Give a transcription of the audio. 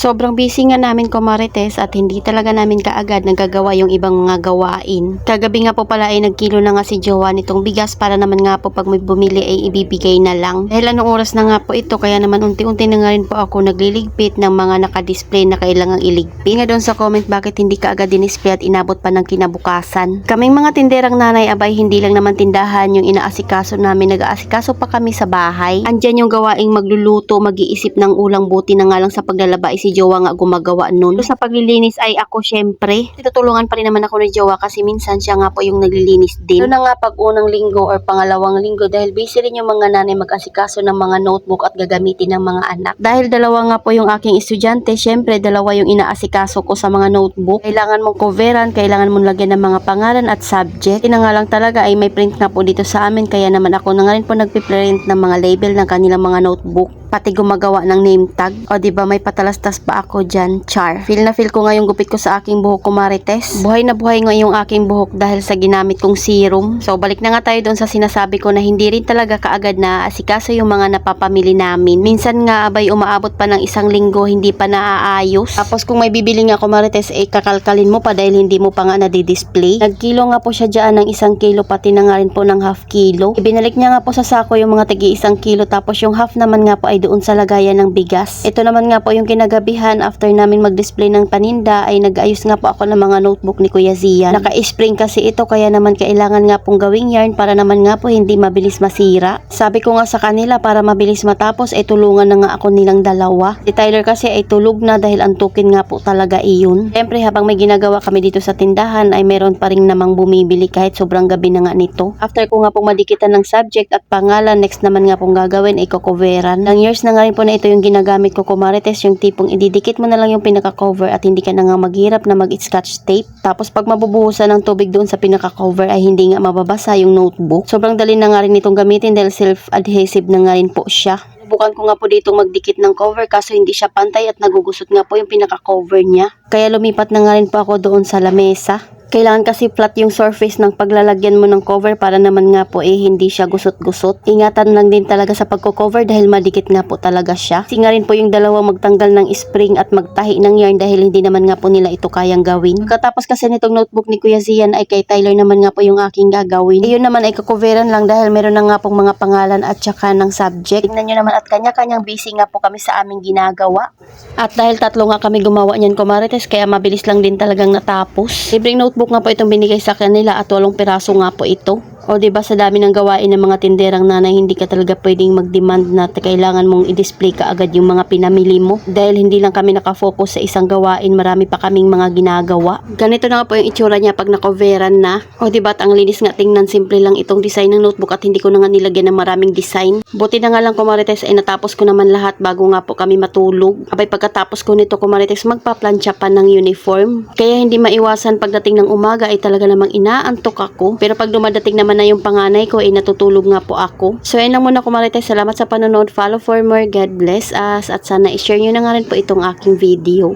Sobrang busy nga namin kumarites at hindi talaga namin kaagad nagagawa yung ibang mga gawain. Kagabi nga po pala ay nagkilo na nga si Jowa nitong bigas para naman nga po pag may bumili ay ibibigay na lang. Dahil anong oras na nga po ito kaya naman unti-unti na nga rin po ako nagliligpit ng mga nakadisplay na kailangang iligpit. Nga doon sa comment bakit hindi kaagad dinisplay at inabot pa ng kinabukasan. Kaming mga tinderang nanay abay hindi lang naman tindahan yung inaasikaso namin, nag-aasikaso pa kami sa bahay. Andyan yung gawaing magluluto, mag-iisip ng ulang, buti na nga lang sa paglalaba si Jowa nga gumagawa nun. Sa paglilinis ay ako syempre. Tutulungan pa rin naman ako ni Jowa kasi minsan siya nga po yung naglilinis din. Doon na nga pag unang linggo or pangalawang linggo dahil busy rin yung mga nanay mag-asikaso ng mga notebook at gagamitin ng mga anak. Dahil dalawa nga po yung aking estudyante, syempre dalawa yung inaasikaso ko sa mga notebook. Kailangan mong coveran, kailangan mong lagyan ng mga pangalan at subject. Yun nga lang talaga ay may print nga po dito sa amin kaya naman ako na nga rin po nagpiprint ng mga label ng kanilang mga notebook. Pati gumagawa ng name tag. O diba may patalastas pa ako dyan, char. Feel na feel ko nga yung gupit ko sa aking buhok kumarites. Buhay na buhay nga yung aking buhok dahil sa ginamit kong serum. So balik na nga tayo doon sa sinasabi ko na hindi rin talaga kaagad na asikaso yung mga napapamili namin. Minsan nga abay umaabot pa ng isang linggo hindi pa naaayos. Tapos kung may bibili nga kumarites ay kakalkalin mo pa dahil hindi mo pa nga nadidisplay. Nagkilo nga po siya dyan ng 1 kilo pati na nga rin po ng half kilo. Ibinalik niya nga po sa sako yung mga tagi 1 kilo tapos yung half naman nga po ay doon sa lagayan ng bigas. Ito naman nga po yung kinagabihan after namin mag-display ng paninda ay nag-ayos nga po ako ng mga notebook ni Kuya Zian. Naka-spring kasi ito kaya naman kailangan nga pong gawing yarn para naman nga po hindi mabilis masira. Sabi ko nga sa kanila para mabilis matapos ay tulungan na nga ako nilang dalawa. Si Tyler kasi ay tulog na dahil antukin nga po talaga iyon. Siyempre habang may ginagawa kami dito sa tindahan ay meron pa rin namang bumibili kahit sobrang gabi na nga nito. After ko nga pong madikitan ng subject at pangalan, next naman nga pong gagawin ay kukoveran. Ng years na nga rin po na ito yung ginagamit ko kumarites, yung tipong ididikit mo na lang yung pinaka-cover at hindi ka na nga maghirap na mag-scotch tape. Tapos pag mabubuhusan ng tubig doon sa pinaka-cover ay hindi nga mababasa yung notebook. Sobrang dali na nga rin itong gamitin dahil self-adhesive na nga rin po siya. Subukan ko nga po dito magdikit ng cover kaso hindi siya pantay at nagugusot nga po yung pinaka-cover niya. Kaya lumipat na nga rin po ako doon sa lamesa. Kailangan kasi flat yung surface ng paglalagyan mo ng cover para naman nga po hindi siya gusot-gusot. Ingatan lang din talaga sa pagko-cover dahil madikit nga po talaga siya. Singa rin po yung dalawa magtanggal ng spring at magtahi ng yarn dahil hindi naman nga po nila ito kayang gawin. Pagkatapos kasi nitong notebook ni Kuya Zian ay kay Tyler naman nga po yung aking gagawin. Ayun naman ay kukoveran lang dahil meron na nga pong mga pangalan at saka ng subject. Tingnan nyo naman at kanya-kanyang busy nga po kami sa aming ginagawa. At dahil tatlo nga kami gumawa niyan kumarites kaya mabilis lang din talagang natapos. Libreng notebook nga po itong binigay sa kanila at 8 piraso nga po ito. O diba sa dami ng gawain ng mga tinderang nanay hindi ka talaga pwedeng mag-demand na kailangan mong i-display ka agad yung mga pinamili mo. Dahil hindi lang kami nakafocus sa isang gawain, marami pa kaming mga ginagawa. Ganito na nga po yung itsura niya pag nakoveran na. O diba at ang linis nga tingnan, simple lang itong design ng notebook at hindi ko na nga nilagyan ng maraming design. Buti na nga lang kumarites ay natapos ko naman lahat bago nga po kami matulog. Abay pagkatapos ko nito kumarites magpaplansya pa ng uniform. Kaya hindi maiwasan pagdating ng umaga ay talaga namang inaantok ako. Pero pag dumadating naman na yung panganay ko ay natutulog nga po ako. So ayun lang muna kumarites. Salamat sa panonood. Follow for more. God bless us. At sana i-share nyo na nga rin po itong aking video.